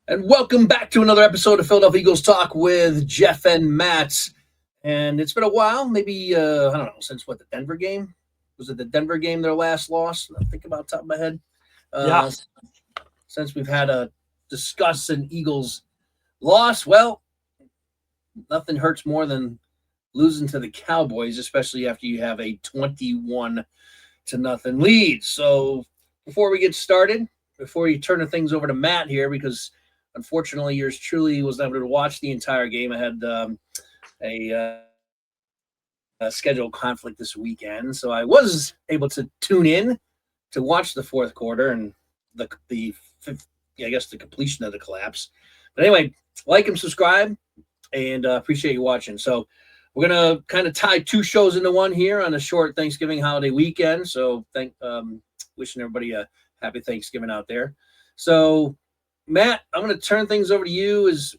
And welcome back to another episode of Philadelphia Eagles Talk with Geoff and Matt. And it's been a while, maybe, I don't know, since what, the Denver game? Was it the Denver game, their last loss? I think about top of my head. Yeah. Since we've had a discuss an Eagles loss, well, nothing hurts more than losing to the Cowboys, especially after you have a 21-0 lead. So before we get started, before you turn the things over to Matt here, because unfortunately, yours truly was not able to watch the entire game. I had a scheduled conflict this weekend, so I was able to tune in to watch the fourth quarter and the completion of the collapse. But anyway, like and subscribe, and appreciate you watching. So we're gonna kind of tie two shows into one here on a short Thanksgiving holiday weekend. So wishing everybody a happy Thanksgiving out there. So Matt, I'm going to turn things over to you as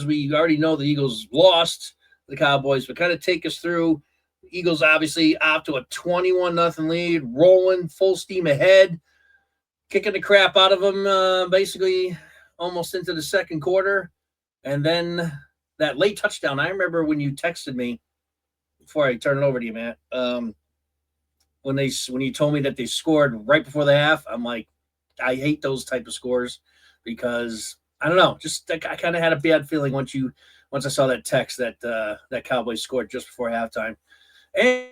we already know the Eagles lost the Cowboys, but kind of take us through. The Eagles obviously off to a 21-0 lead, rolling full steam ahead, kicking the crap out of them basically almost into the second quarter. And then that late touchdown, I remember when you texted me before I turn it over to you, Matt, when you told me that they scored right before the half, I'm like, I hate those type of scores. Because I don't know, just I kind of had a bad feeling once I saw that text that that Cowboys scored just before halftime, and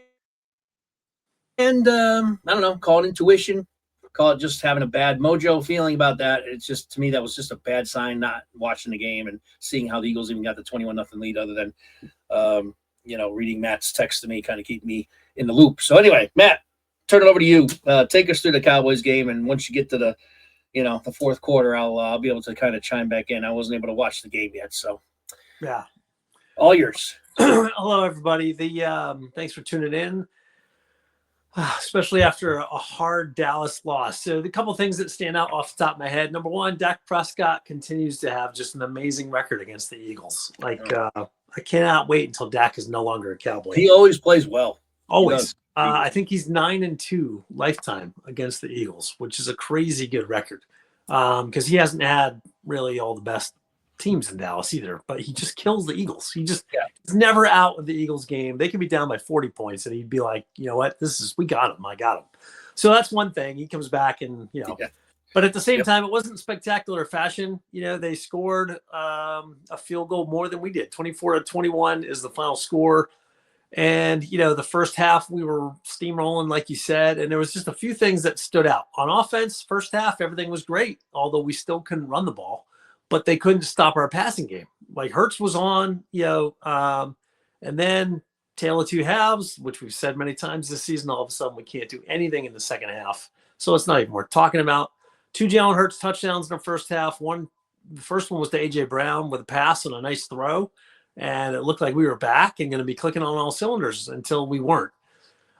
I don't know, call it intuition, call it just having a bad mojo feeling about that. It's just, to me, that was just a bad sign, not watching the game and seeing how the Eagles even got the 21-0 lead, other than reading Matt's text to me, kind of keep me in the loop. So anyway, Matt, turn it over to you. Take us through the Cowboys game, and once you get to the fourth quarter, I'll be able to kind of chime back in. I wasn't able to watch the game yet, so Yeah. All yours. Hello, everybody. Thanks for tuning in, especially after a hard Dallas loss. So the couple things that stand out off the top of my head. Number one, Dak Prescott continues to have just an amazing record against the Eagles. I cannot wait until Dak is no longer a Cowboy. He always plays well. Always. I think he's 9-2 lifetime against the Eagles, which is a crazy good record because he hasn't had really all the best teams in Dallas either, but he just kills the Eagles. He's never out of the Eagles game. They could be down by 40 points and he'd be like, you know what, we got him. I got him. So that's one thing. He comes back and, but at the same time, it wasn't spectacular fashion. They scored a field goal more than we did. 24-21 is the final score. And, the first half we were steamrolling, like you said, and there was just a few things that stood out. On offense, first half, everything was great, although we still couldn't run the ball, but they couldn't stop our passing game. Like Hurts was on, and then tale of two halves, which we've said many times this season, all of a sudden we can't do anything in the second half. So it's not even worth talking about. 2 Jalen Hurts touchdowns in the first half. The first one was to A.J. Brown with a pass and a nice throw. And it looked like we were back and going to be clicking on all cylinders until we weren't.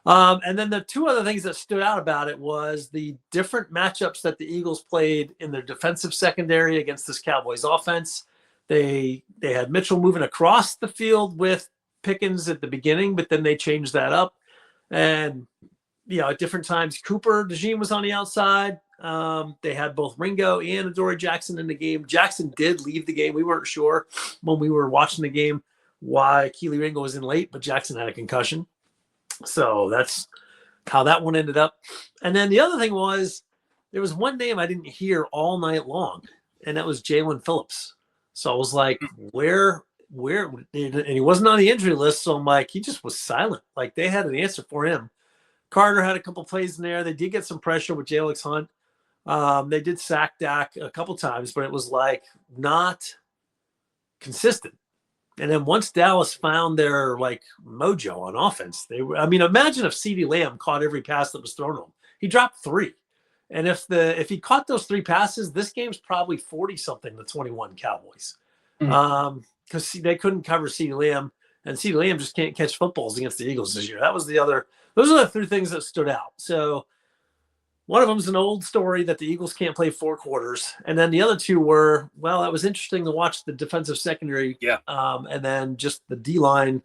And then the two other things that stood out about it was the different matchups that the Eagles played in their defensive secondary against this Cowboys offense. They had Mitchell moving across the field with Pickens at the beginning, but then they changed that up. And, at different times, Cooper DeJean was on the outside. They had both Ringo and Adoree Jackson in the game. Jackson did leave the game. We weren't sure when we were watching the game why Keely Ringo was in late, but Jackson had a concussion. So that's how that one ended up. And then the other thing was there was one name I didn't hear all night long, and that was Jalen Phillips. So I was like, where, and he wasn't on the injury list. So I'm like, he just was silent. Like they had an answer for him. Carter had a couple plays in there. They did get some pressure with Alex Hunt. They did sack Dak a couple times, but it was like not consistent. And then once Dallas found their mojo on offense, imagine if CeeDee Lamb caught every pass that was thrown to him. He dropped 3. And if he caught those 3 passes, this game's probably 40-something to 21 Cowboys. Because they couldn't cover CeeDee Lamb, and CeeDee Lamb just can't catch footballs against the Eagles this year. Those are the 3 things that stood out. So one of them is an old story that the Eagles can't play 4 quarters. And then the other 2 were, well, it was interesting to watch the defensive secondary. Yeah. And then just the D-line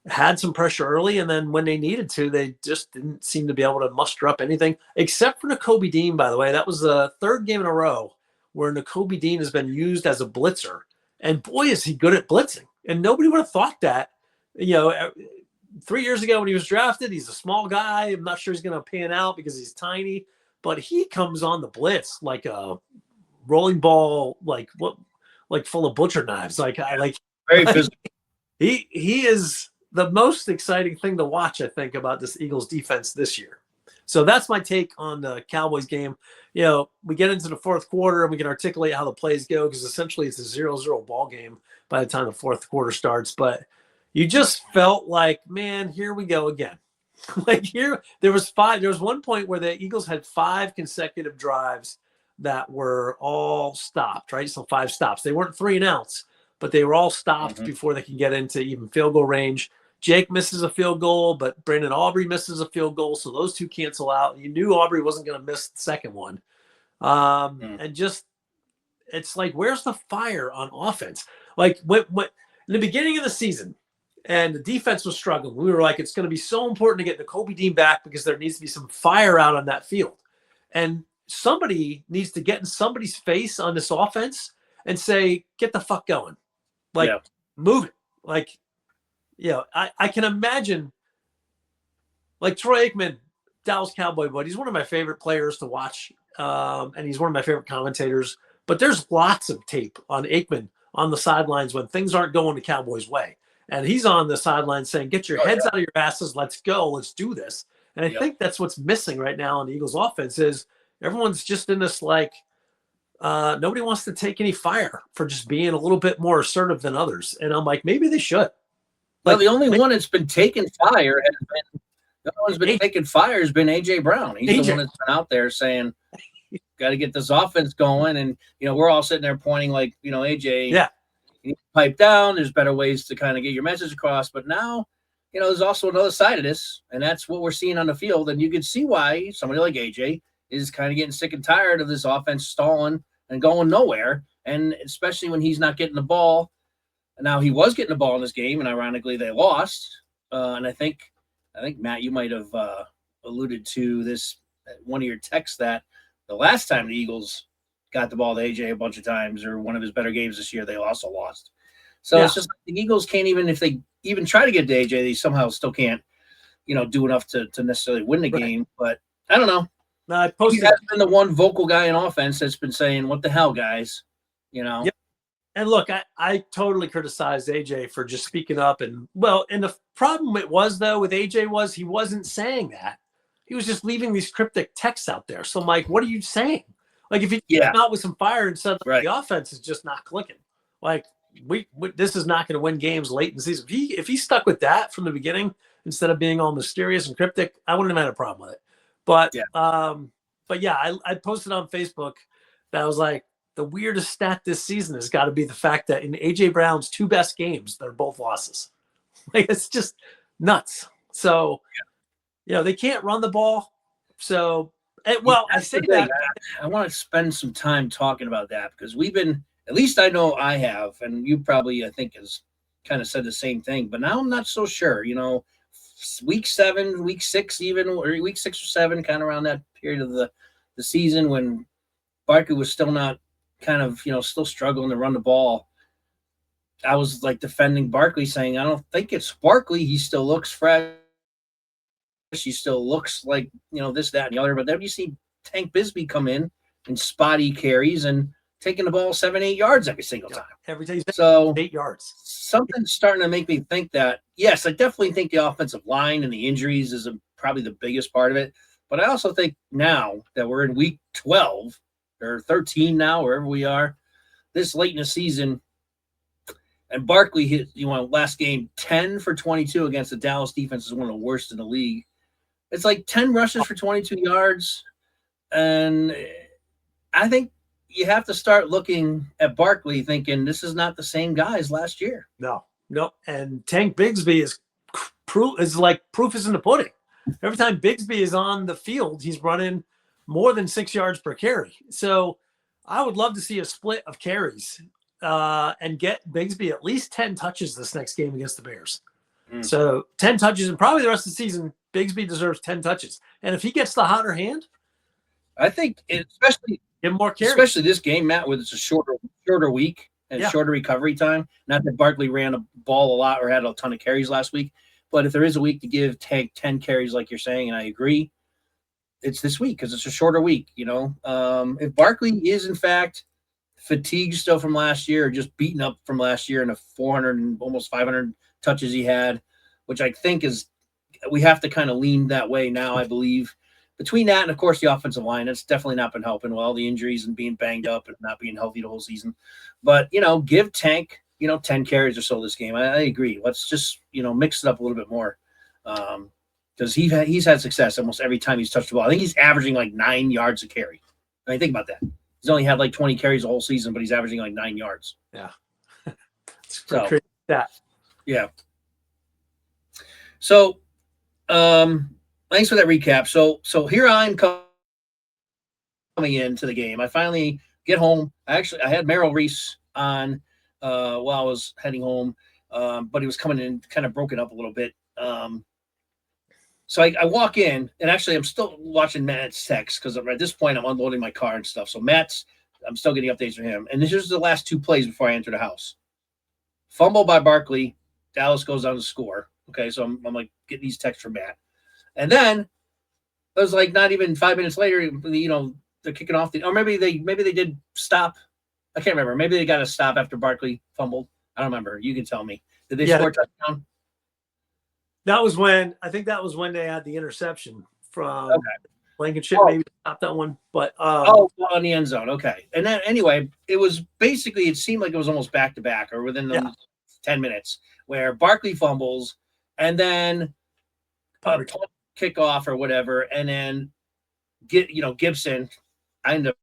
had some pressure early. And then when they needed to, they just didn't seem to be able to muster up anything, except for Nakobe Dean, by the way. That was the 3rd game in a row where Nakobe Dean has been used as a blitzer. And boy, is he good at blitzing. And nobody would have thought that, 3 years ago when he was drafted. He's a small guy. I'm not sure he's going to pan out because he's tiny, but he comes on the blitz like a rolling ball, like full of butcher knives. Very physical. He is the most exciting thing to watch, I think, about this Eagles defense this year. So that's my take on the Cowboys game. We get into the fourth quarter and we can articulate how the plays go, because essentially it's a 0-0 ball game by the time the fourth quarter starts. But you just felt like, man, here we go again. There was one point where the Eagles had 5 consecutive drives that were all stopped, right? So 5 stops. They weren't 3 and outs, but they were all stopped before they could get into even field goal range. Jake misses a field goal, but Brandon Aubrey misses a field goal. So those 2 cancel out. You knew Aubrey wasn't going to miss the second one. And just, it's like, where's the fire on offense? Like when in the beginning of the season and the defense was struggling, we were like, it's going to be so important to get Nakobe Dean back because there needs to be some fire out on that field. And somebody needs to get in somebody's face on this offense and say, get the fuck going. Move it. I can imagine, like, Troy Aikman, Dallas Cowboy buddy. He's one of my favorite players to watch, and he's one of my favorite commentators. But there's lots of tape on Aikman on the sidelines when things aren't going the Cowboys' way. And he's on the sidelines saying, get your heads out of your asses. Let's go. Let's do this. And I think that's what's missing right now in the Eagles offense is everyone's just in this, nobody wants to take any fire for just being a little bit more assertive than others. And I'm like, maybe they should. Well, the only one that's been taking fire has been A.J. Brown. He's the one that's been out there saying, got to get this offense going. And, we're all sitting there pointing like, A.J., you need to pipe down. There's better ways to kind of get your message across. But now, there's also another side of this, and that's what we're seeing on the field. And you can see why somebody like A.J. is kind of getting sick and tired of this offense stalling and going nowhere, and especially when he's not getting the ball. Now, he was getting the ball in this game, and ironically, they lost. And I think, Matt, you might have alluded to this one of your texts that the last time the Eagles got the ball to AJ a bunch of times, or one of his better games this year, they also lost. So it's just like the Eagles can't even, if they even try to get to AJ, they somehow still can't, do enough to necessarily win the game. But I don't know. He has been the one vocal guy in offense that's been saying, what the hell, guys? Yep. And look, I totally criticized AJ for just speaking up. And the problem with AJ was he wasn't saying that. He was just leaving these cryptic texts out there. So I'm like, what are you saying? Like, if you come out with some fire and suddenly the offense is just not clicking, like we this is not going to win games late in the season. If he stuck with that from the beginning instead of being all mysterious and cryptic, I wouldn't have had a problem with it. But I posted on Facebook that I was like, the weirdest stat this season has got to be the fact that in AJ Brown's 2 best games, they're both losses. Like, it's just nuts. So, they can't run the ball. So, I say that. I want to spend some time talking about that because we've been, at least I know I have, and you probably, I think, has kind of said the same thing, but now I'm not so sure. Week 7, week 6 even, or week 6 or 7, kind of around that period of the season when Barkley was still not kind of, still struggling to run the ball. I was like defending Barkley, saying, I don't think it's Barkley. He still looks fresh. He still looks like, this, that, and the other. But then you see Tank Bigsby come in spotty carries and taking the ball 7-8 yards every single time. Every time. So 8 yards. Something's starting to make me think that, yes, I definitely think the offensive line and the injuries is probably the biggest part of it. But I also think now that we're in week 12 or 13 now, wherever we are, this late in the season, and Barkley hit, last game 10 for 22 against the Dallas defense is one of the worst in the league. It's like 10 rushes for 22 yards. And I think you have to start looking at Barkley thinking this is not the same guy as last year. No. And Tank Bigsby is proof is in the pudding. Every time Bigsby is on the field, he's running more than 6 yards per carry. So I would love to see a split of carries and get Bigsby at least 10 touches this next game against the Bears. So 10 touches, and probably the rest of the season, Bigsby deserves 10 touches. And if he gets the hotter hand, I think, especially Give him more carries. Especially this game, Matt, with it's a shorter week and shorter recovery time. Not that Barkley ran a ball a lot or had a ton of carries last week, but if there is a week to give Tank 10 carries, like you're saying, and I agree, it's this week because it's a shorter week. If Barkley is in fact fatigued still from last year, or just beaten up from last year in the 400 and almost 500 touches he had, which I think is we have to kind of lean that way now, I believe. Between that and, of course, the offensive line, it's definitely not been helping with all the injuries and being banged up and not being healthy the whole season. But, give Tank, 10 carries or so this game. I agree. Let's just, mix it up a little bit more because he's had success almost every time he's touched the ball. I think he's averaging like 9 yards a carry. I mean, think about that. He's only had like 20 carries the whole season, but he's averaging like 9 yards. Yeah. So, crazy that. Yeah. So, thanks for that recap. So here I'm coming into the game. I finally get home. I had Merrill Reese on while I was heading home, but he was coming in kind of broken up a little bit. So I walk in, and actually I'm still watching Matt's text because at this point I'm unloading my car and stuff. So I'm still getting updates from him. And this is the last 2 plays before I enter the house. Fumble by Barkley. Dallas goes down to score. Okay, so I'm like getting these texts from Matt. And then it was like not even 5 minutes later, they're kicking off or maybe they did stop. I can't remember. Maybe they got a stop after Barkley fumbled. I don't remember. You can tell me. Did they score a touchdown? I think that was when they had the interception from Blankenship. Maybe stopped that one, but on the end zone. Okay. And then anyway, it was basically, it seemed like it was almost back to back or within the 10 minutes where Barkley fumbles and then kickoff or whatever, and then Gibson. I end up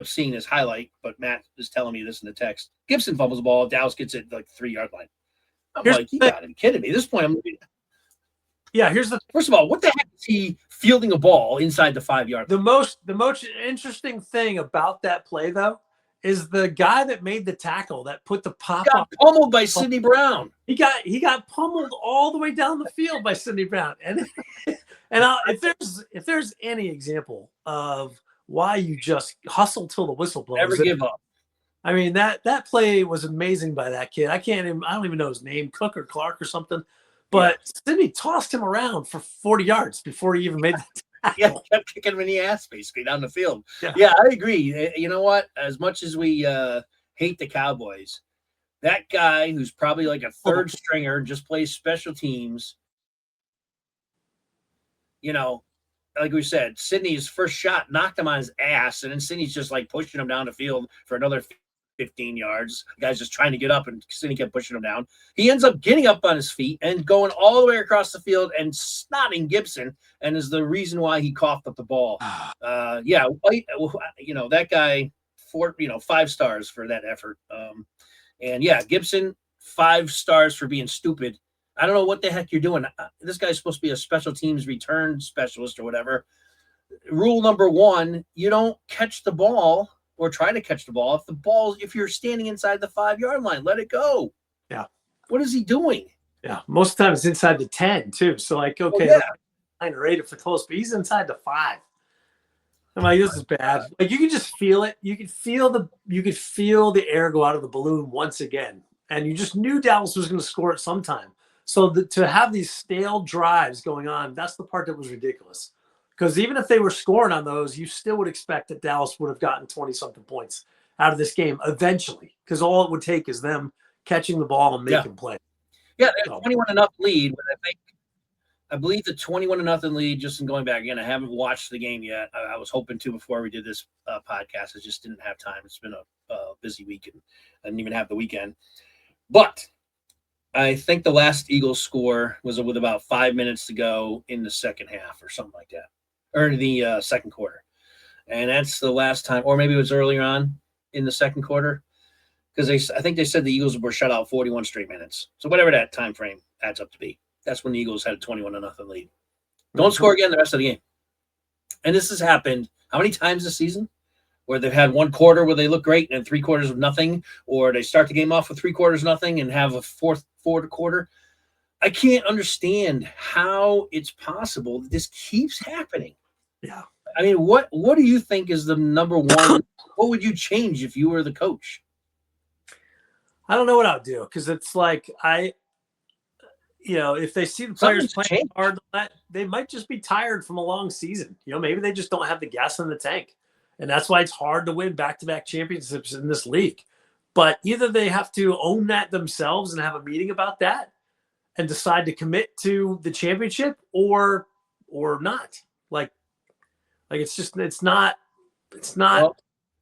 seeing this highlight, but Matt is telling me this in the text. Gibson fumbles the ball. Dallas gets it like 3-yard line. I'm like, you got to be kidding me. At this point, here's the first of all, what the heck is he fielding a ball inside the 5-yard line? The most interesting thing about that play though is the guy that made the tackle that put the pop got pummeled by Sidney Brown. He got pummeled all the way down the field by Sidney Brown. And if there's any example of why you just hustle till the whistle blows, never give up. I mean, that play was amazing by that kid. I don't even know his name, Cook or Clark or something. But Sidney tossed him around for 40 yards before he even made the tackle. Kept kicking him in the ass basically down the field. Yeah, I agree. You know what? As much as we hate the Cowboys, that guy who's probably like a third stringer, just plays special teams, like we said, Sidney's first shot knocked him on his ass, and then Sidney's just like pushing him down the field for another 15 yards. The guy's just trying to get up, and Sidney kept pushing him down. He ends up getting up on his feet and going all the way across the field and snotting Gibson, and is the reason why he coughed up the ball. That guy, 5 stars for that effort. Gibson, 5 stars for being stupid. I don't know what the heck you're doing. This guy's supposed to be a special teams return specialist or whatever. Rule number 1, you don't catch the ball or try to catch the ball. If you're standing inside the 5-yard line, let it go. Yeah. What is he doing? Yeah. Most of the time it's inside the 10 too. So 9 or 8 if they're close, but he's inside the 5. I'm like, this is bad. Like you can just feel it. You could feel the air go out of the balloon once again. And you just knew Dallas was going to score at some time. So to have these stale drives going on, that's the part that was ridiculous. Because even if they were scoring on those, you still would expect that Dallas would have gotten 20-something points out of this game eventually. Because all it would take is them catching the ball and making plays. Yeah, 21-0 lead. But I believe the 21-0 lead, just in going back again, I haven't watched the game yet. I was hoping to before we did this podcast. I just didn't have time. It's been a busy week, and I didn't even have the weekend. But I think the last Eagles score was with about 5 minutes to go in the second half or something like that, or the second quarter. And that's the last time, or maybe it was earlier on in the second quarter, because I think they said the Eagles were shut out 41 straight minutes. So whatever that time frame adds up to be, that's when the Eagles had a 21-0 lead. Don't score again the rest of the game. And this has happened how many times this season? Where they've had one quarter where they look great and then 3 quarters of nothing, or they start the game off with 3 quarters nothing and have a fourth quarter. I can't understand how it's possible that this keeps happening. Yeah. I mean, what do you think is the number one? What would you change if you were the coach? I don't know what I'll do because it's like if they see the players Something's playing changed. hard, they might just be tired from a long season. Maybe they just don't have the gas in the tank, and that's why it's hard to win back-to-back championships in this league. But either they have to own that themselves and have a meeting about that, and decide to commit to the championship, or not. Like it's not. Well,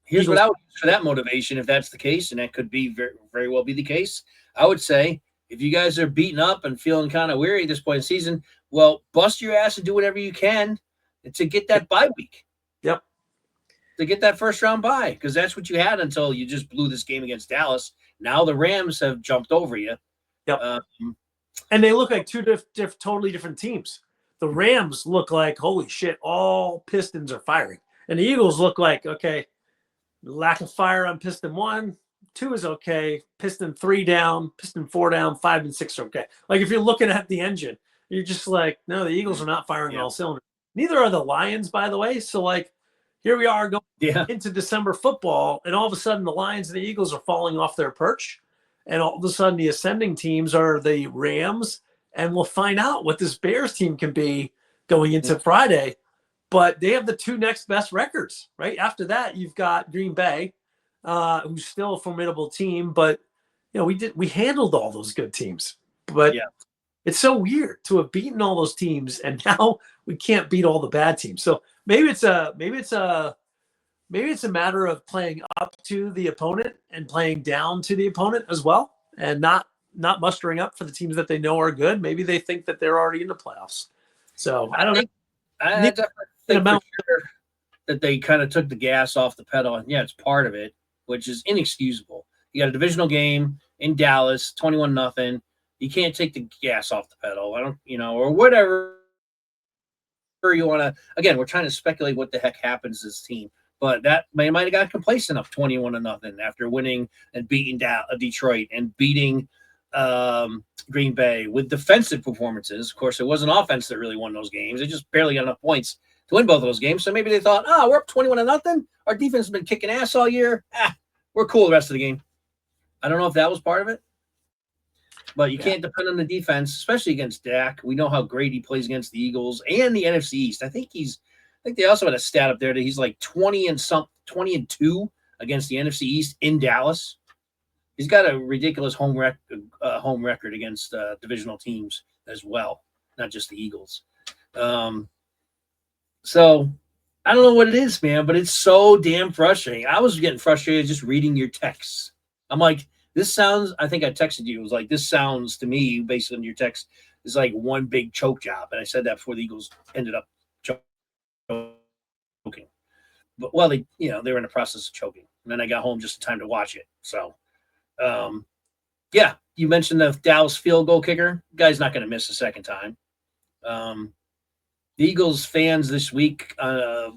here's what Eagles. I would use for that motivation, if that's the case, and that could be very, very well be the case. I would say if you guys are beaten up and feeling kind of weary at this point in the season, well, bust your ass and do whatever you can to get that bye week. Yep. To get that first round bye, because that's what you had until you just blew this game against Dallas. Now the Rams have jumped over you. Yep. And they look like two totally different teams. The Rams look like, holy shit, all pistons are firing. And the Eagles look like, okay, lack of fire on piston 1, 2 is okay, piston 3 down, piston 4 down, 5 and 6 are okay. Like if you're looking at the engine, you're just like, no, the Eagles are not firing all cylinders. Neither are the Lions, by the way. So like here we are going into December football, and all of a sudden the Lions and the Eagles are falling off their perch. And all of a sudden the ascending teams are the Rams, and we'll find out what this Bears team can be going into Friday. But they have the 2 next best records, right? After that, you've got Green Bay, who's still a formidable team. But we handled all those good teams. But it's so weird to have beaten all those teams, and now we can't beat all the bad teams. So maybe it's a matter of playing up to the opponent and playing down to the opponent as well, and not mustering up for the teams that they know are good. Maybe they think that they're already in the playoffs. So I don't know. I definitely think for sure that they kind of took the gas off the pedal, and it's part of it, which is inexcusable. You got a divisional game in Dallas, 21-0. You can't take the gas off the pedal. I don't, or whatever you want to. Again, we're trying to speculate what the heck happens to this team. But that might have got complacent of 21-0 after winning and beating Detroit and beating Green Bay with defensive performances. Of course, it wasn't offense that really won those games. They just barely got enough points to win both of those games. So maybe they thought, we're up 21-0. Our defense has been kicking ass all year. We're cool the rest of the game. I don't know if that was part of it. But you can't depend on the defense, especially against Dak. We know how great he plays against the Eagles and the NFC East. I think they also had a stat up there that he's like 20-2 against the NFC East in Dallas. He's got a ridiculous home record against divisional teams as well, not just the Eagles. So I don't know what it is, man, but it's so damn frustrating. I was getting frustrated just reading your texts. I'm like, this sounds, I think I texted you. It was like, this sounds to me, based on your text, is like one big choke job. And I said that before the Eagles ended up choking. But they were in the process of choking. And then I got home just in time to watch it. So, you mentioned the Dallas field goal kicker. Guy's not going to miss a second time. The Eagles fans this week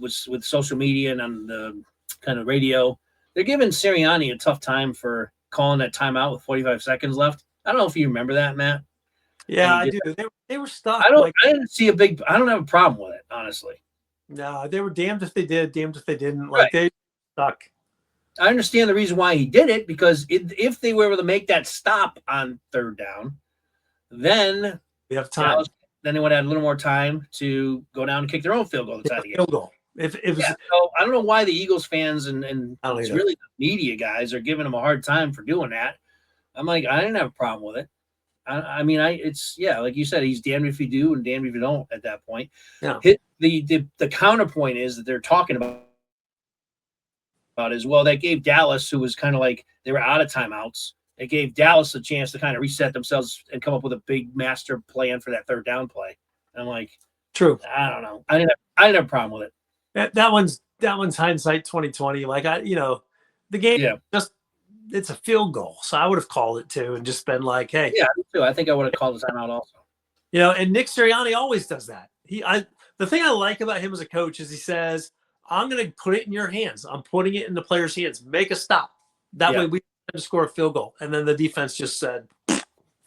with social media and on the kind of radio, they're giving Sirianni a tough time for calling that timeout with 45 seconds left. I don't know if you remember that, Matt. Yeah, I do. They were stuck. I didn't see I don't have a problem with it, honestly. No, they were damned if they did, damned if they didn't. Right. They stuck. I understand the reason why he did it, because if they were able to make that stop on third down, then we have time. Then they would have a little more time to go down and kick their own field goal. Field goal. So I don't know why the Eagles fans and it's really the media guys are giving them a hard time for doing that. I'm like, I didn't have a problem with it. It's like you said, he's damned if you do and damned if you don't at that point. Yeah. The counterpoint is that they're talking about is, well, that gave Dallas, who was kind of like they were out of timeouts, it gave Dallas a chance to kind of reset themselves and come up with a big master plan for that third down play. And I'm like, true. I don't know. I didn't have a problem with it. That one's hindsight 2020. Like the game it's a field goal, so I would have called it too and just been like, hey. Yeah, me too. I think I would have called the timeout also. And Nick Sirianni always does that. The thing I like about him as a coach is he says, I'm going to put it in your hands. I'm putting it in the player's hands. Make a stop. That way we have to score a field goal. And then the defense just said,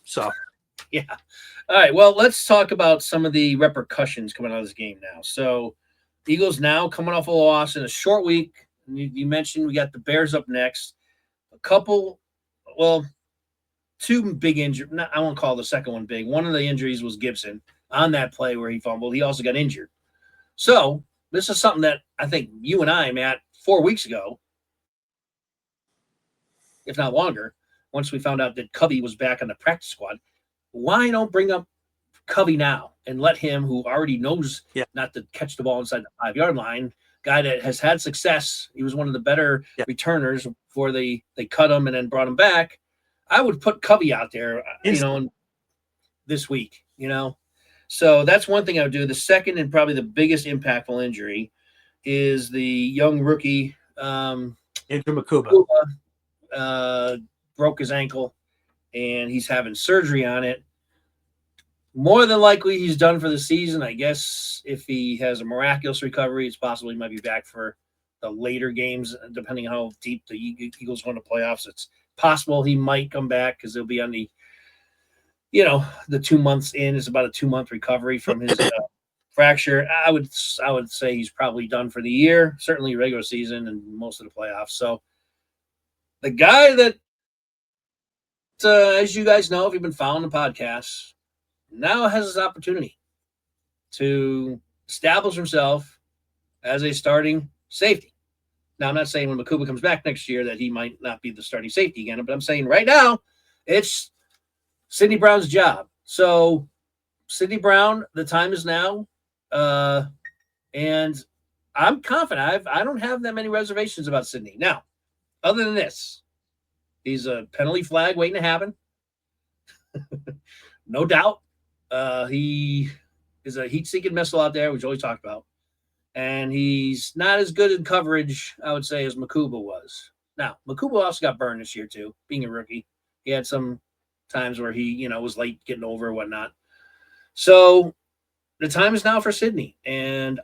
so. Yeah. All right. Well, let's talk about some of the repercussions coming out of this game now. So Eagles now coming off a loss in a short week. You mentioned we got the Bears up next. A couple, well, two big injuries. I won't call the second one big. One of the injuries was Gibson on that play where he fumbled. He also got injured. So this is something that I think you and I, Matt, 4 weeks ago, if not longer, once we found out that Covey was back on the practice squad, why don't bring up Covey now and let him, who already knows not to catch the ball inside the 5-yard line, guy that has had success. He was one of the better returners before they cut him and then brought him back. I would put Covey out there, this week, So that's one thing I would do. The second and probably the biggest impactful injury is the young rookie, Andrew Makuba. Broke his ankle, and he's having surgery on it. More than likely, he's done for the season. I guess if he has a miraculous recovery, it's possible he might be back for the later games, depending on how deep the Eagles go into playoffs. It's possible he might come back because he'll be on the, the 2 months in. It's about a 2-month recovery from his fracture. I would say he's probably done for the year, certainly regular season and most of the playoffs. So the guy that, as you guys know, if you've been following the podcast, now has his opportunity to establish himself as a starting safety. Now, I'm not saying when Makuba comes back next year that he might not be the starting safety again, but I'm saying right now it's Sidney Brown's job. So, Sidney Brown, the time is now, and I'm confident. I don't have that many reservations about Sidney. Now, other than this, he's a penalty flag waiting to happen. No doubt. He is a heat-seeking missile out there, which we always talked about. And he's not as good in coverage, I would say, as Makuba was. Now, Makuba also got burned this year, too, being a rookie. He had some times where he, was late getting over or whatnot. So the time is now for Sidney. And,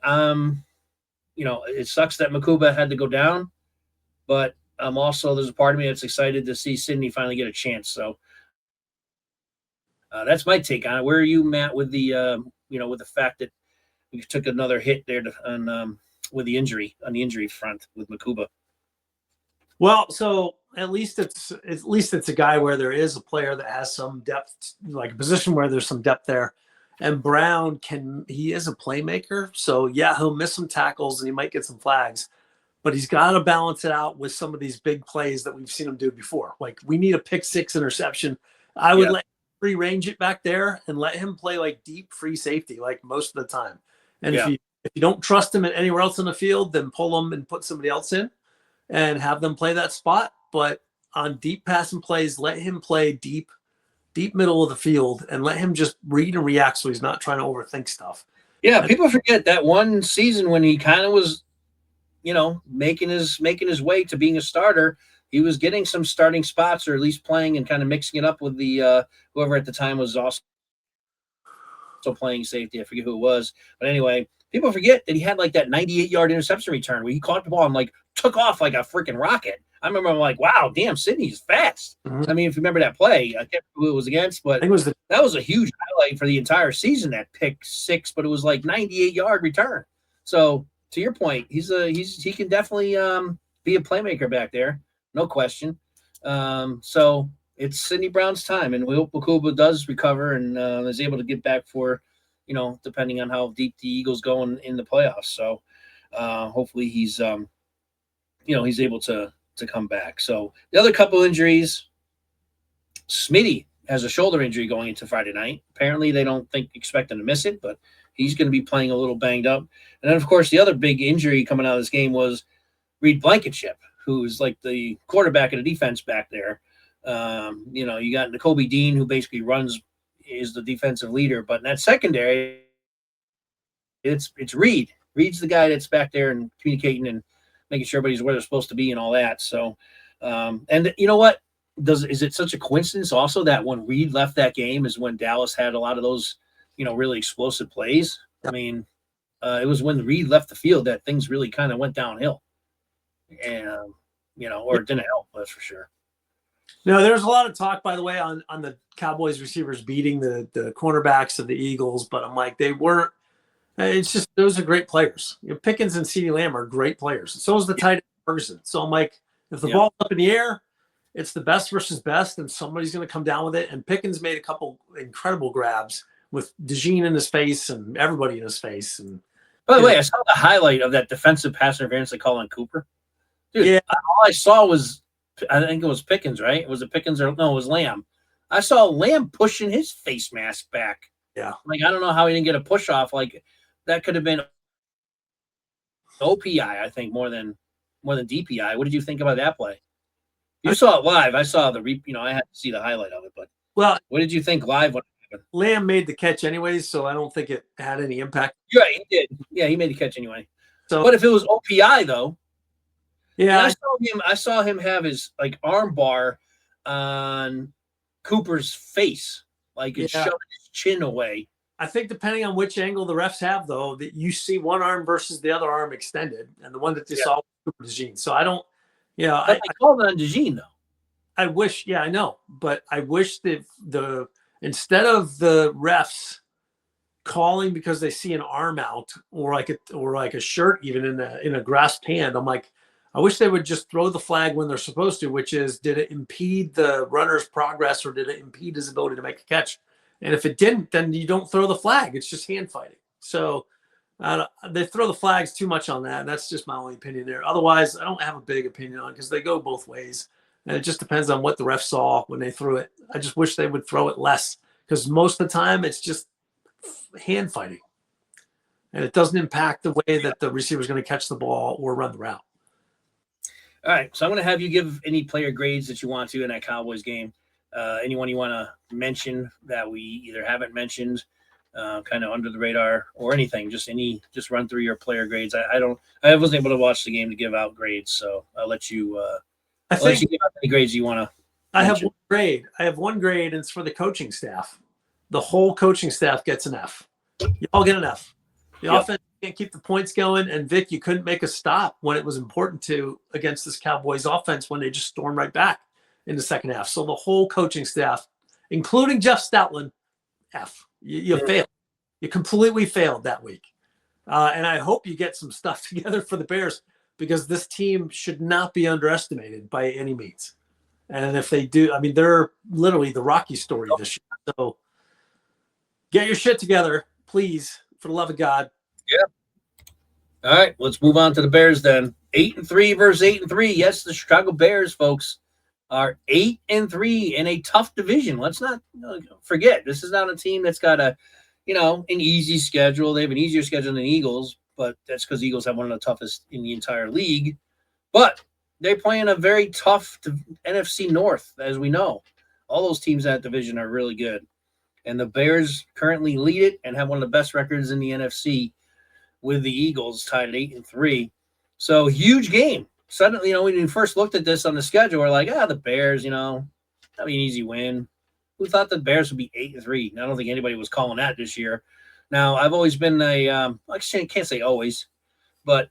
it sucks that Makuba had to go down. But there's a part of me that's excited to see Sidney finally get a chance. So that's my take on it. Where are you, Matt, with the, with the fact that we took another hit there with the injury on the injury front with Makuba? Well, so at least it's a guy where there is a player that has some depth, like a position where there's some depth there. And Brown he is a playmaker. So yeah, he'll miss some tackles and he might get some flags, but he's got to balance it out with some of these big plays that we've seen him do before. Like we need a pick six interception. I would let free range it back there and let him play like deep free safety, like most of the time. And if you don't trust him at anywhere else in the field, then pull him and put somebody else in and have them play that spot. But on deep passing plays, let him play deep middle of the field and let him just read and react so he's not trying to overthink stuff. Yeah, people forget that one season when he kind of was, making his way to being a starter. He was getting some starting spots or at least playing and kind of mixing it up with the whoever at the time was also playing safety. I forget who it was. But anyway, people forget that he had like that 98-yard interception return where he caught the ball and like took off like a freaking rocket. I remember I'm like, wow, damn, Sidney's fast. Mm-hmm. I mean, if you remember that play, I can't remember who it was against, but that was a huge highlight for the entire season, that pick six, but it was like 98-yard return. So to your point, he can definitely be a playmaker back there. No question. So it's Sidney Brown's time, and we hope Makuba does recover and is able to get back for, depending on how deep the Eagles go in the playoffs. So hopefully he's, he's able to come back. So the other couple injuries, Smitty has a shoulder injury going into Friday night. Apparently they don't expect him to miss it, but he's going to be playing a little banged up. And then, of course, the other big injury coming out of this game was Reed Blankenship, who's like the quarterback of the defense back there. You got N'Kobe Dean, who basically is the defensive leader. But in that secondary, it's Reed. Reed's the guy that's back there and communicating and making sure everybody's where they're supposed to be and all that. So, and you know what? Is it such a coincidence also that when Reed left that game is when Dallas had a lot of those, really explosive plays? I mean, it was when Reed left the field that things really kind of went downhill. And, or it didn't help, that's for sure. No, there's a lot of talk, by the way, on the Cowboys receivers beating the cornerbacks of the Eagles, but I'm like, they weren't. It's just those are great players. Pickens and CeeDee Lamb are great players. So is the tight end Ferguson. So I'm like, if the ball's up in the air, it's the best versus best, and somebody's going to come down with it. And Pickens made a couple incredible grabs with DeJean in his face and everybody in his face. And by the way, I saw the highlight of that defensive pass interference they call on Cooper. Dude, yeah, all I saw was, I think it was Pickens, right? Was it Pickens or no? It was Lamb. I saw Lamb pushing his face mask back. Yeah, like I don't know how he didn't get a push off. Like that could have been OPI, I think, more than DPI. What did you think about that play? You saw it live. I saw the I had to see the highlight of it. But what did you think live? What happened? Lamb made the catch anyways, so I don't think it had any impact. Yeah, he did. Yeah, he made the catch anyway. So, but if it was OPI though, yeah, I saw him have his arm bar on Cooper's face, like it shoved his chin away. I think depending on which angle the refs have, though, that you see one arm versus the other arm extended, and the one that they saw was Cooper DeJean. So I don't, I called it on DeJean though. I wish, I know, but I wish that instead of the refs calling because they see an arm out or like a shirt even in a grasped hand, I'm like, I wish they would just throw the flag when they're supposed to, which is, did it impede the runner's progress or did it impede his ability to make a catch? And if it didn't, then you don't throw the flag. It's just hand fighting. So they throw the flags too much on that. That's just my only opinion there. Otherwise, I don't have a big opinion on it because they go both ways. And it just depends on what the ref saw when they threw it. I just wish they would throw it less because most of the time it's just hand fighting. And it doesn't impact the way that the receiver is going to catch the ball or run the route. All right. So I'm going to have you give any player grades that you want to in that Cowboys game. Anyone you want to mention that we either haven't mentioned, kind of under the radar or anything, just run through your player grades. I wasn't able to watch the game to give out grades. So I'll let you, let you give out any grades you want to. I have one grade. And it's for the coaching staff. The whole coaching staff gets an F. You all get an F. The offense can't keep the points going. And Vic, you couldn't make a stop when it was important to against this Cowboys offense when they just stormed right back in the second half. So the whole coaching staff, including Jeff Stoutland, F. You failed. You completely failed that week. And I hope you get some stuff together for the Bears because this team should not be underestimated by any means. And if they do, I mean, they're literally the Rocky story this year. So get your shit together, please, for the love of God. Yeah. All right, let's move on to the Bears then. 8-3 versus 8-3. Yes, the Chicago Bears, folks, are 8-3 in a tough division. Let's not forget, this is not a team that's got an easy schedule. They have an easier schedule than the Eagles, but that's because the Eagles have one of the toughest in the entire league. But they're playing a very tough NFC North, as we know. All those teams in that division are really good. And the Bears currently lead it and have one of the best records in the NFC with the Eagles tied at 8-3. So huge game. Suddenly, when you first looked at this on the schedule, we're like, the Bears, that'll be an easy win. Who thought the Bears would be 8-3? I don't think anybody was calling that this year. Now, I've always been I can't say always, but,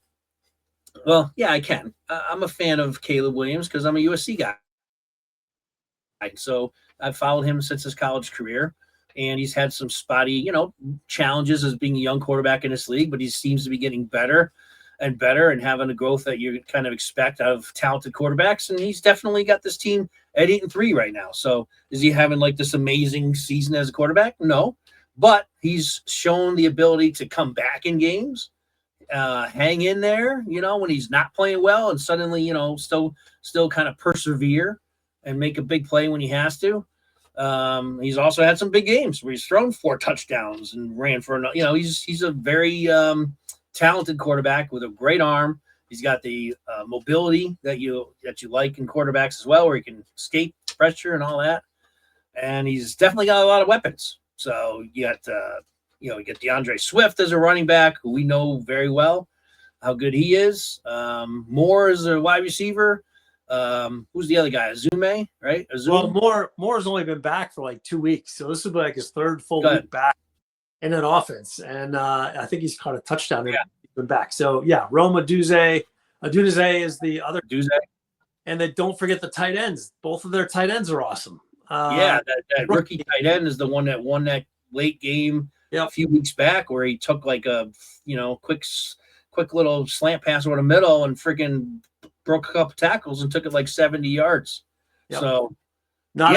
well, yeah, I can. I'm a fan of Caleb Williams because I'm a USC guy. So I've followed him since his college career, and he's had some spotty, challenges as being a young quarterback in this league, but he seems to be getting better and better and having the growth that you kind of expect out of talented quarterbacks. And he's definitely got this team at 8-3 right now. So is he having this amazing season as a quarterback? No, but he's shown the ability to come back in games, hang in there, when he's not playing well and suddenly, still kind of persevere and make a big play when he has to. He's also had some big games where he's thrown 4 touchdowns and ran for, he's a very, talented quarterback with a great arm. He's got the mobility that you like in quarterbacks as well, where he can escape pressure and all that. And he's definitely got a lot of weapons. So you got you get DeAndre Swift as a running back, who we know very well how good he is. Moore is a wide receiver. Who's the other guy? Azume, right? Well, Moore's only been back for 2 weeks, so this will be his third full week back in an offense, and I think he's caught a touchdown and been back. So Rome Odunze is the other Duze. And then don't forget the tight ends. Both of their tight ends are awesome. That rookie tight end is the one that won that late game a few weeks back where he took like a quick little slant pass over the middle and freaking broke a couple tackles and took it like 70 yards. Yep. So not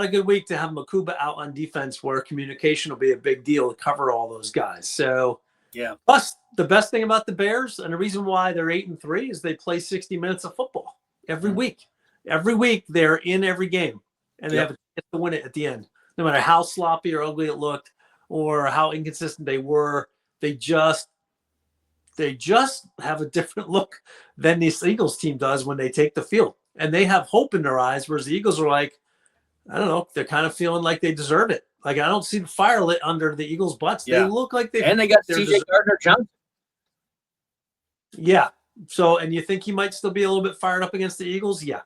a good week to have Makuba out on defense, where communication will be a big deal to cover all those guys. So yeah. Plus, the best thing about the Bears, and the reason why they're 8-3, is they play 60 minutes of football every week. Every week they're in every game, and they have a chance to win it at the end. No matter how sloppy or ugly it looked, or how inconsistent they were, they just have a different look than this Eagles team does when they take the field, and they have hope in their eyes. Whereas the Eagles are like, I don't know, they're kind of feeling like they deserve it. Like, I don't see the fire lit under the Eagles' butts. Yeah. They look like they got C.J. Gardner-Johnson. Yeah. So, and you think he might still be a little bit fired up against the Eagles? Yeah.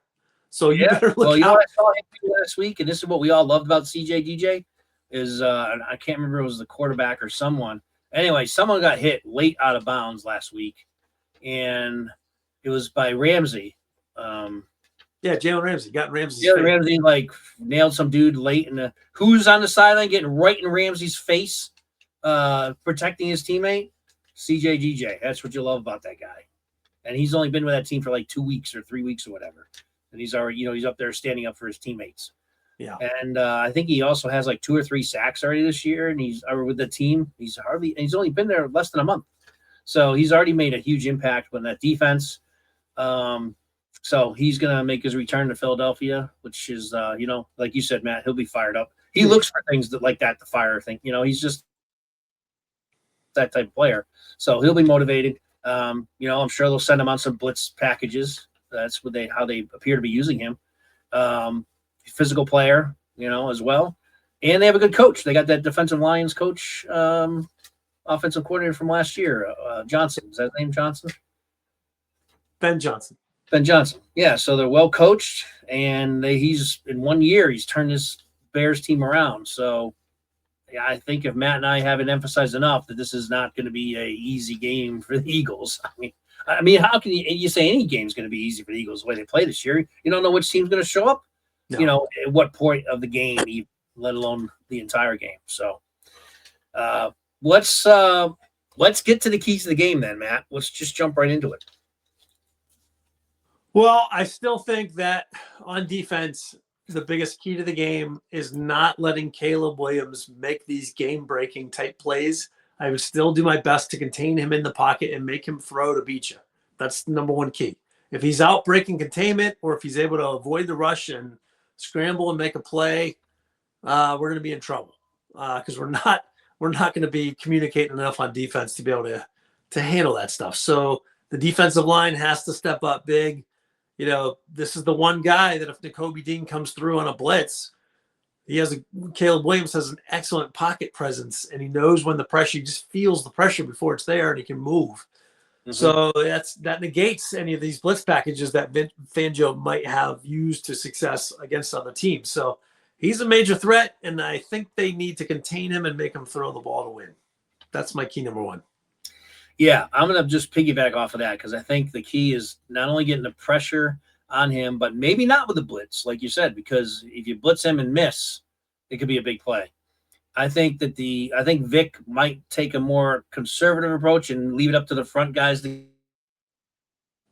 So you better look well, you out. know what I saw him do last week, and this is what we all loved about DJ, is I can't remember if it was the quarterback or someone. Anyway, someone got hit late out of bounds last week, and it was by Ramsey. Yeah, Jalen Ramsey got Ramsey's Jalen Ramsey like nailed some dude late, and who's on the sideline getting right in Ramsey's face, protecting his teammate? CJ. That's what you love about that guy, and he's only been with that team for like 2 weeks or 3 weeks or whatever, and he's already he's up there standing up for his teammates. Yeah, and I think he also has like 2 or 3 sacks already this year, and he's with the team. He's only been there less than a month, so he's already made a huge impact with that defense. So he's going to make his return to Philadelphia, which is, like you said, Matt, he'll be fired up. He looks for things like that, the fire thing. He's just that type of player. So he'll be motivated. I'm sure they'll send him on some blitz packages. That's how they appear to be using him. Physical player, as well. And they have a good coach. They got that defensive Lions coach, offensive coordinator from last year, Johnson. Is that his name, Johnson? Ben Johnson. Yeah, so they're well coached, and he's in 1 year he's turned this Bears team around. So, yeah, I think if Matt and I haven't emphasized enough that this is not going to be a easy game for the Eagles. I mean, how can you say any game's going to be easy for the Eagles the way they play this year? You don't know which team's going to show up. No. At what point of the game, let alone the entire game. So, let's get to the keys to the game then, Matt. Let's just jump right into it. Well, I still think that on defense, the biggest key to the game is not letting Caleb Williams make these game-breaking type plays. I would still do my best to contain him in the pocket and make him throw to beat you. That's the number one key. If he's out breaking containment, or if he's able to avoid the rush and scramble and make a play, we're going to be in trouble because we're not going to be communicating enough on defense to be able to handle that stuff. So the defensive line has to step up big. This is the one guy that if Nakobe Dean comes through on a blitz, Caleb Williams has an excellent pocket presence, and he knows when the pressure, he just feels the pressure before it's there, and he can move. Mm-hmm. So that negates any of these blitz packages that Fangio might have used to success against other teams. So he's a major threat, and I think they need to contain him and make him throw the ball to win. That's my key number one. Yeah, I'm going to just piggyback off of that because I think the key is not only getting the pressure on him, but maybe not with the blitz, like you said, because if you blitz him and miss, it could be a big play. I think Vic might take a more conservative approach and leave it up to the front guys to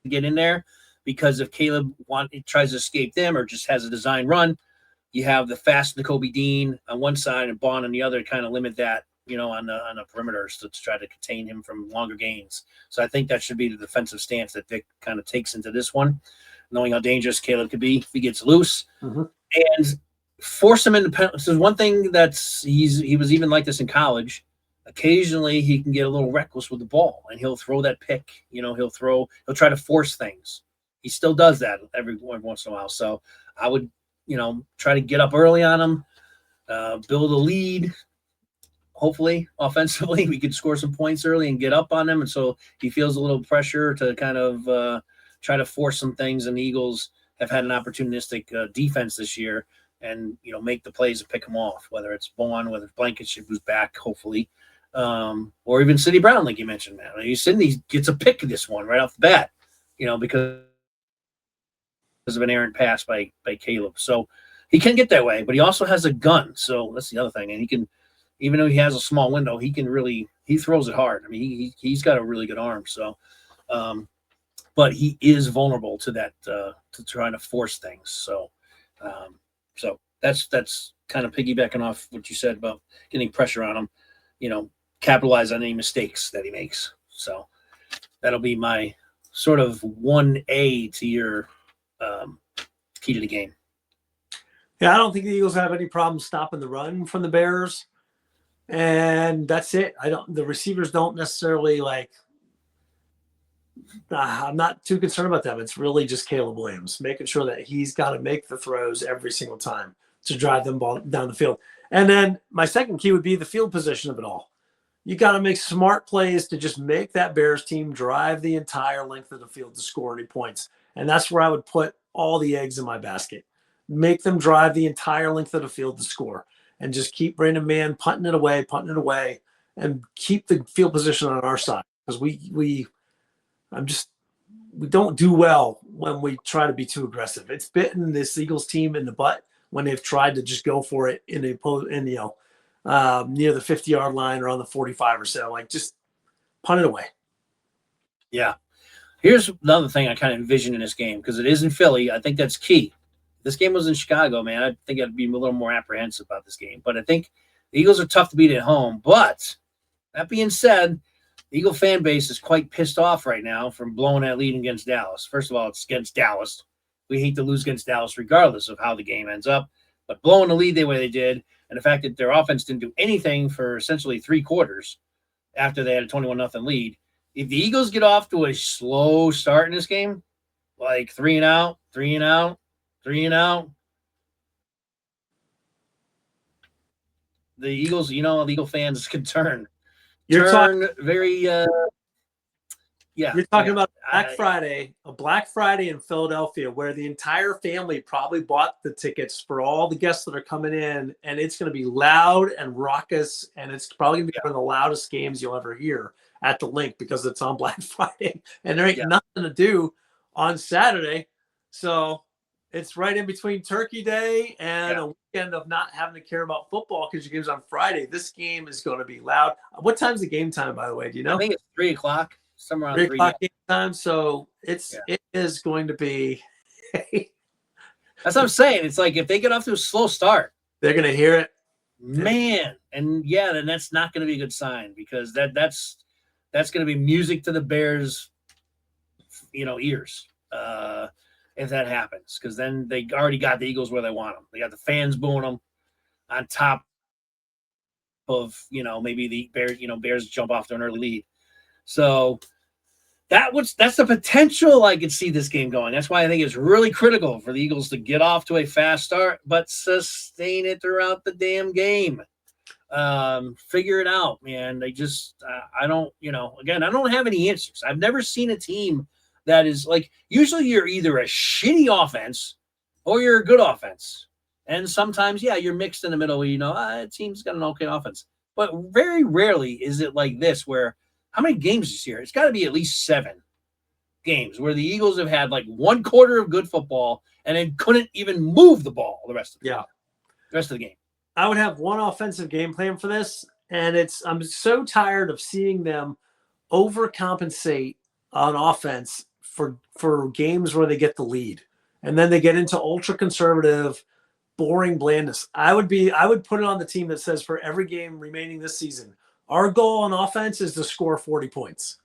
get in there, because if Caleb tries to escape them or just has a design run, you have the fast Nakobe Dean on one side and Bond on the other, kind of limit that. On the perimeter to try to contain him from longer gains. So I think that should be the defensive stance that Vic kind of takes into this one, knowing how dangerous Caleb could be if he gets loose, and force him into penalties. So one thing he was even like this in college. Occasionally he can get a little reckless with the ball and he'll throw that pick. He'll try to force things. He still does that every once in a while. So I would, try to get up early on him, build a lead. Hopefully, offensively, we could score some points early and get up on him. And so he feels a little pressure to kind of try to force some things. And the Eagles have had an opportunistic defense this year and, make the plays and pick them off, whether it's Bowen, whether it's Blankenship, who's back, hopefully, or even Sidney Brown, like you mentioned, man. Sidney gets a pick this one right off the bat, because of an errant pass by Caleb. So he can get that way, but he also has a gun. So that's the other thing. And he can – even though he has a small window, he throws it hard. I mean, he's got a really good arm. So, but he is vulnerable to that, to trying to force things. So, so that's kind of piggybacking off what you said about getting pressure on him, capitalize on any mistakes that he makes. So that'll be my sort of 1A to your key to the game. Yeah, I don't think the Eagles have any problem stopping the run from the Bears. And that's it. The receivers don't necessarily I'm not too concerned about them. It's really just Caleb Williams, making sure that he's got to make the throws every single time to drive them ball down the field. And then my second key would be the field position of it all. You got to make smart plays to just make that Bears team drive the entire length of the field to score any points. And that's where I would put all the eggs in my basket. Make them drive the entire length of the field to score and just keep Brandon Mann punting it away, and keep the field position on our side. Because we don't do well when we try to be too aggressive. It's bitten this Eagles team in the butt when they've tried to just go for it near the 50-yard line or on the 45 or so. Just punt it away. Yeah. Here's another thing I kind of envision in this game, because it is in Philly. I think that's key. If this game was in Chicago, man, I think I'd be a little more apprehensive about this game. But I think the Eagles are tough to beat at home. But that being said, the Eagle fan base is quite pissed off right now from blowing that lead against Dallas. First of all, it's against Dallas. We hate to lose against Dallas regardless of how the game ends up. But blowing the lead the way they did, and the fact that their offense didn't do anything for essentially 3 quarters after they had a 21-0 lead. If the Eagles get off to a slow start in this game, like 3 and out, the Eagles, the Eagle fans can turn very yeah. You're talking about a Black Friday in Philadelphia, where the entire family probably bought the tickets for all the guests that are coming in, and it's going to be loud and raucous, and it's probably going to be one of the loudest games you'll ever hear at the Link, because it's on Black Friday, and there ain't nothing to do on Saturday. So it's right in between Turkey Day and a weekend of not having to care about football because your game's on Friday. This game is going to be loud. What time's the game time, by the way? Do you know? I think it's 3 o'clock. Somewhere around 3 o'clock game time. So it is going to be. That's what I'm saying. It's like if they get off to a slow start, they're going to hear it, man. And then that's not going to be a good sign, because that's going to be music to the Bears, ears. If that happens, because then they already got the Eagles where they want them. They got the fans booing them on top of maybe the Bears jump off to an early lead. So that's the potential I could see this game going. That's why I think it's really critical for the Eagles to get off to a fast start, but sustain it throughout the damn game. Figure it out, man. They just, I don't have any answers. I've never seen a team that is usually you're either a shitty offense or you're a good offense. And sometimes, you're mixed in the middle where, a team's got an okay offense. But very rarely is it like this where, how many games this year? It's got to be at least 7 games where the Eagles have had 1 quarter of good football and then couldn't even move the ball the rest of the game. I would have one offensive game plan for this, and I'm so tired of seeing them overcompensate on offense for games where they get the lead, and then they get into ultra conservative, boring blandness. I would put it on the team that says for every game remaining this season, our goal on offense is to score 40 points.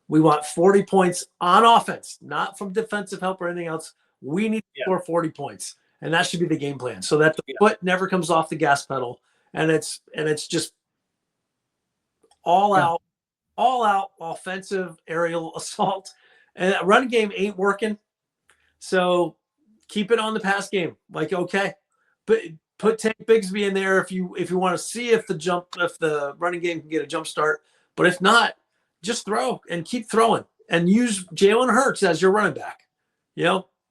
We want 40 points on offense, not from defensive help or anything else. We need to score 40 points, and that should be the game plan, so that the foot never comes off the gas pedal, and it's just all out offensive aerial assault. And that run game ain't working, so keep it on the pass game. But put Tank Bigsby in there if you want to see if the running game can get a jump start. But if not, just throw and keep throwing, and use Jalen Hurts as your running back.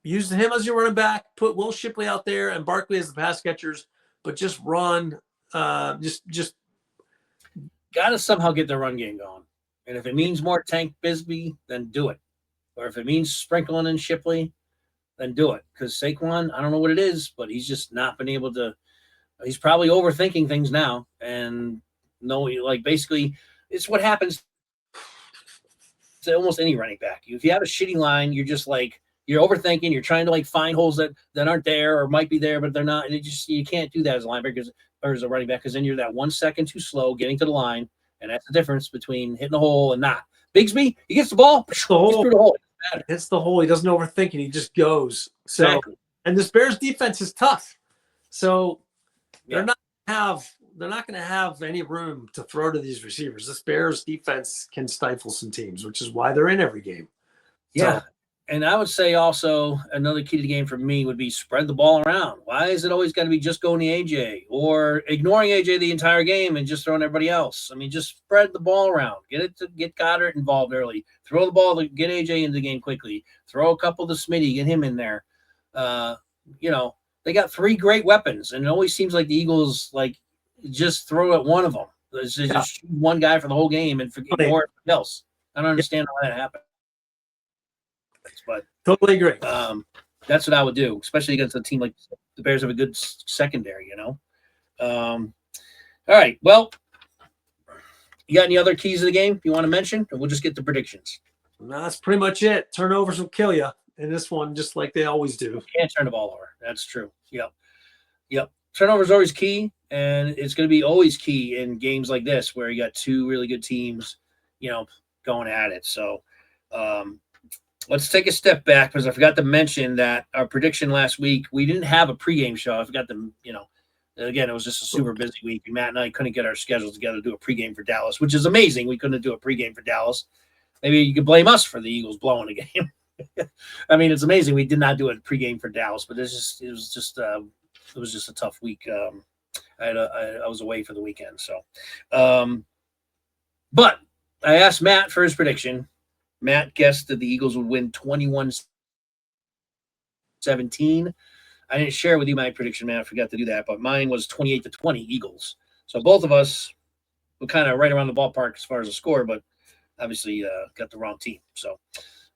Use him as your running back. Put Will Shipley out there and Barkley as the pass catchers, but just run. Just got to somehow get the run game going. And if it means more Tank Bigsby, then do it. Or if it means sprinkling in Shipley, then do it. Because Saquon, I don't know what it is, but he's just not been able to. He's probably overthinking things now, and No, like basically, it's what happens to almost any running back. If you have a shitty line, you're just like you're overthinking. You're trying to like find holes that aren't there or might be there, but they're not. And you can't do that as a linebacker or as a running back because then you're that 1 second too slow getting to the line, and that's the difference between hitting the hole and not. Bigsby, he gets the ball, It's the hole. through the hole. It's the hole. He doesn't overthink it. He just goes. So, Exactly. and this Bears defense is tough. So Yeah. they're not going to have any room to throw to these receivers. This Bears defense can stifle some teams, which is why they're in every game. Yeah. And I would say also another key to the game for me would be spread the ball around. Why is it always got to be just going to AJ or ignoring AJ the entire game and just throwing everybody else? I mean, just spread the ball around. Get Goddard involved early. Throw the ball to get AJ into the game quickly. Throw a couple to Smitty, get him in there. They got 3 great weapons, and it always seems like the Eagles like just throw at one of them. Just shoot one guy for the whole game and forget everything else. I don't understand how that happens. But totally agree. That's what I would do, especially against a team like the Bears have a good secondary, All right. Well, you got any other keys of the game you want to mention? Or we'll just get the predictions. No, that's pretty much it. Turnovers will kill you in this one, just like they always do. You can't turn the ball over. That's true. Yep. Turnover is always key, and it's going to be always key in games like this where you got 2 really good teams, going at it. So, let's take a step back because I forgot to mention that our prediction last week, we didn't have a pregame show. I forgot to, again, it was just a super busy week. And Matt and I couldn't get our schedules together to do a pregame for Dallas, which is amazing. We couldn't do a pregame for Dallas. Maybe you could blame us for the Eagles blowing the game. I mean, it's amazing we did not do a pregame for Dallas, but it was just a tough week. I was away for the weekend, so. But I asked Matt for his prediction. Matt guessed that the Eagles would win 21-17. I didn't share with you my prediction, Matt. I forgot to do that, but mine was 28-20 Eagles. So both of us were kind of right around the ballpark as far as the score, but obviously got the wrong team. So,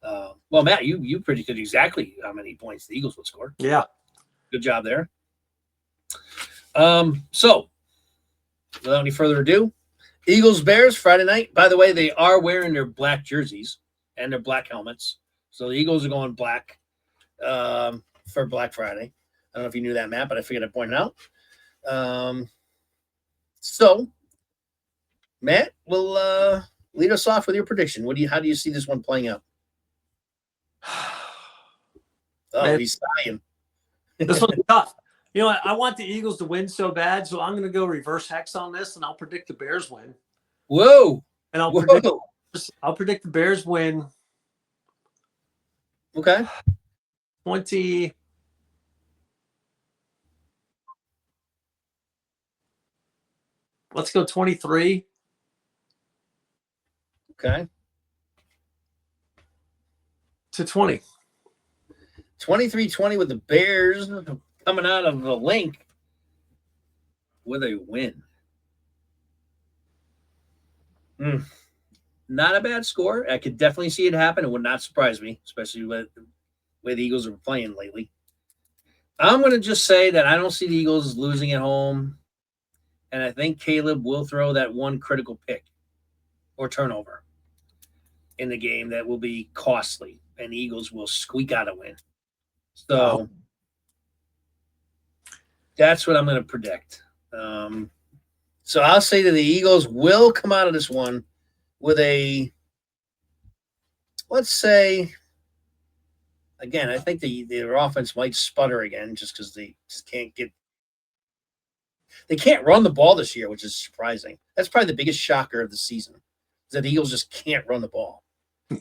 well, Matt, you predicted exactly how many points the Eagles would score. Yeah. Good job there. So, without any further ado, Eagles-Bears Friday night. By the way, they are wearing their black jerseys and their black helmets. So the Eagles are going black for Black Friday. I don't know if you knew that, Matt, but I figured I'd point it out. So, Matt, will lead us off with your prediction. How do you see this one playing out? Oh, Man, he's sighing. This one's tough. I want the Eagles to win so bad, so I'm going to go reverse hex on this, and I'll predict the Bears win. Whoa! And I'll predict the Bears win. Okay. 20. Let's go 23. Okay. To 20. 23-20 with the Bears coming out of the link with a win. Not a bad score. I could definitely see it happen. It would not surprise me, especially with the way the Eagles are playing lately. I'm going to just say that I don't see the Eagles losing at home, and I think Caleb will throw that one critical pick or turnover in the game that will be costly, and the Eagles will squeak out a win. So that's what I'm going to predict. So I'll say that the Eagles will come out of this one with let's say, again, I think their offense might sputter again just because they just they can't run the ball this year, which is surprising. That's probably the biggest shocker of the season, is that the Eagles just can't run the ball.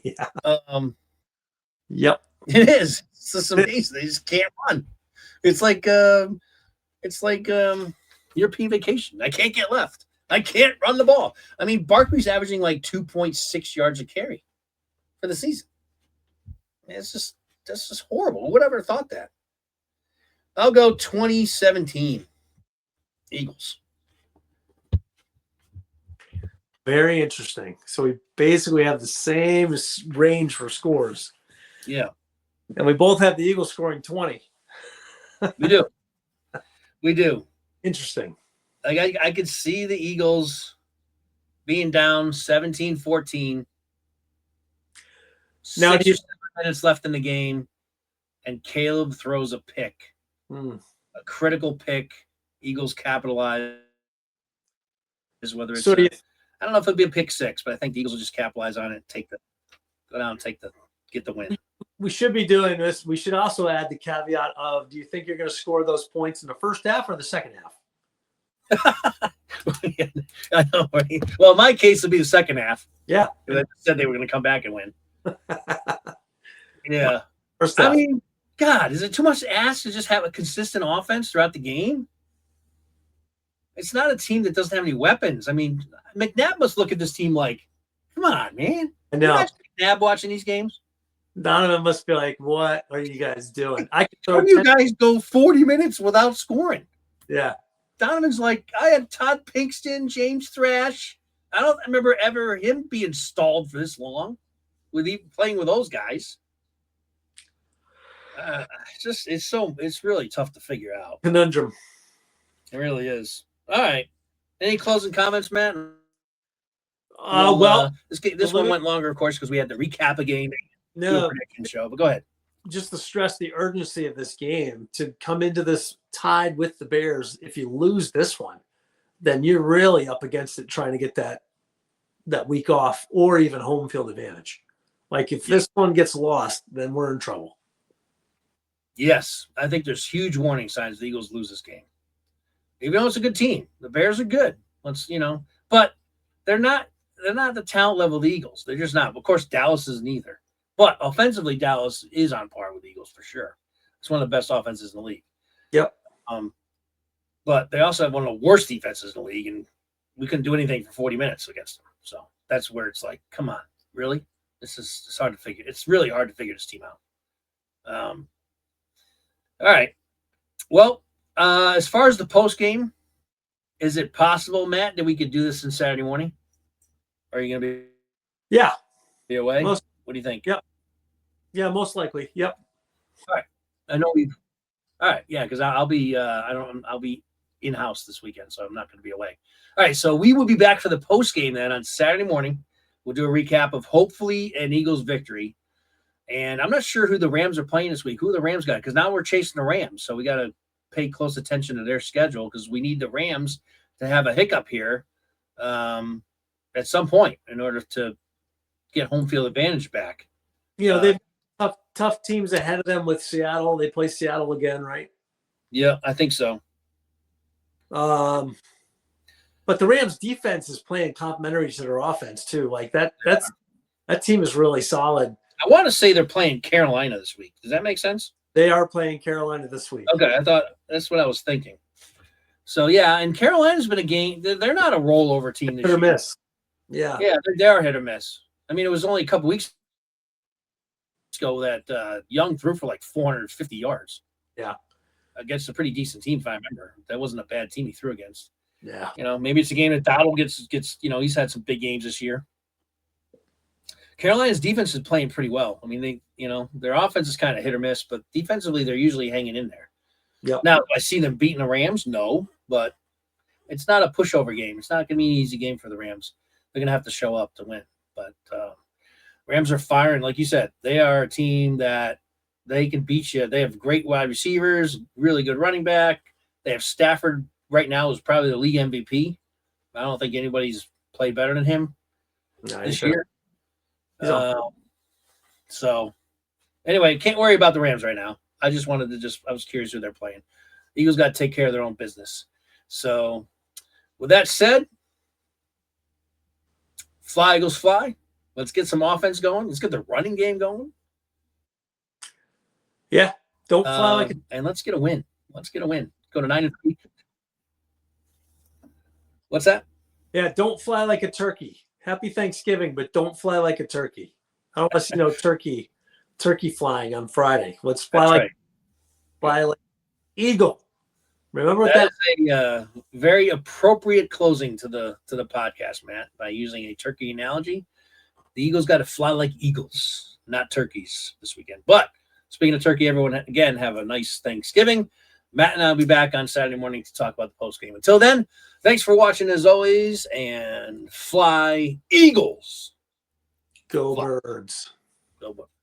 Yeah. Yep. It is. It's just amazing. They just can't run. It's like European vacation. I can't get left. I can't run the ball. I mean, Barkley's averaging like 2.6 yards a carry for the season. That's just horrible. Who would ever have thought that? I'll go 2017 Eagles. Very interesting. So we basically have the same range for scores. Yeah. And we both have the Eagles scoring 20. We do. We do. Interesting. Like I could see the Eagles being down 17-14. Now, 6 or 7 minutes left in the game, and Caleb throws a pick, a critical pick. Eagles capitalize. Whether it's so do you, I don't know if it'd be a pick six, but I think the Eagles will just capitalize on it, go down, get the win. we should be doing this. We should also add the caveat of: do you think you're going to score those points in the first half or the second half? I know, right? Well, in my case, it'll be the second half. Yeah, They said they were going to come back and win. Yeah, first half. I mean, God, is it too much to ask to just have a consistent offense throughout the game? It's not a team that doesn't have any weapons. I mean, McNabb must look at this team like, come on, man. I know. McNabb watching these games? Donovan must be like, what are you guys doing? How do you guys go 40 minutes without scoring? Yeah. Donovan's like, I had Todd Pinkston, James Thrash. I don't remember ever him being stalled for this long with even playing with those guys. It's really tough to figure out. Conundrum. It really is. All right. Any closing comments, Matt? This one went longer, of course, because we had to recap a game. No, prediction show. But go ahead. Just to stress the urgency of this game, to come into this tied with the Bears. If you lose this one, then you're really up against it trying to get that week off or even home field advantage. Like if this one gets lost, then we're in trouble. Yes, I think there's huge warning signs the Eagles lose this game. Even though it's a good team, the Bears are good. But they're not the talent level of the Eagles. They're just not. Of course, Dallas isn't either. But offensively, Dallas is on par with the Eagles for sure. It's one of the best offenses in the league. Yep. But they also have one of the worst defenses in the league, and we couldn't do anything for 40 minutes against them. So that's where it's like, come on, really? It's hard to figure. It's really hard to figure this team out. All right. Well, as far as the post game, is it possible, Matt, that we could do this in Saturday morning? Are you going to be away? What do you think? Yep. Yeah, most likely. Yep. All right. I know we've. All right. Yeah, because I'll be. I'll be in house this weekend, so I'm not going to be away. All right. So we will be back for the post game then on Saturday morning. We'll do a recap of hopefully an Eagles victory. And I'm not sure who the Rams are playing this week. Who the Rams got? Because now we're chasing the Rams, so we got to pay close attention to their schedule because we need the Rams to have a hiccup here at some point in order to get home field advantage back. They've tough teams ahead of them with Seattle. They play Seattle again, right? Yeah, I think so. But the Rams defense is playing complementary to their offense too. Like that team is really solid. I want to say they're playing Carolina this week. Does that make sense? They are playing Carolina this week. Okay, I thought that's what I was thinking. So, yeah, and Carolina's been a game. They're not a rollover team this year. Hit or miss. Yeah. Yeah, they are hit or miss. I mean, it was only a couple weeks ago that Young threw for like 450 yards. Yeah. Against a pretty decent team, if I remember. That wasn't a bad team he threw against. Yeah. Maybe it's a game that Dowdle gets. He's had some big games this year. Carolina's defense is playing pretty well. I mean, their offense is kind of hit or miss, but defensively they're usually hanging in there. Yep. Now, do I see them beating the Rams? No, but it's not a pushover game. It's not going to be an easy game for the Rams. They're going to have to show up to win. But Rams are firing. Like you said, they are a team that they can beat you. They have great wide receivers, really good running back. They have Stafford right now is probably the league MVP. I don't think anybody's played better than him this year. So anyway, can't worry about the Rams right now. I just wanted to I was curious who they're playing. Eagles got to take care of their own business. So with that said, fly, Eagles, fly. Let's get some offense going. Let's get the running game going. Yeah. Don't fly and let's get a win. Let's get a win. Go to 9-3. What's that? Yeah, don't fly like a turkey. Happy Thanksgiving, but don't fly like a turkey. I don't want to see turkey flying on Friday. Let's fly like eagle. Remember that is a very appropriate closing to the podcast, Matt, by using a turkey analogy. The Eagles got to fly like eagles, not turkeys this weekend. But speaking of turkey, everyone, again, have a nice Thanksgiving. Matt and I will be back on Saturday morning to talk about the postgame. Until then, Thanks for watching as always, and fly Eagles. Go Birds. Go Birds.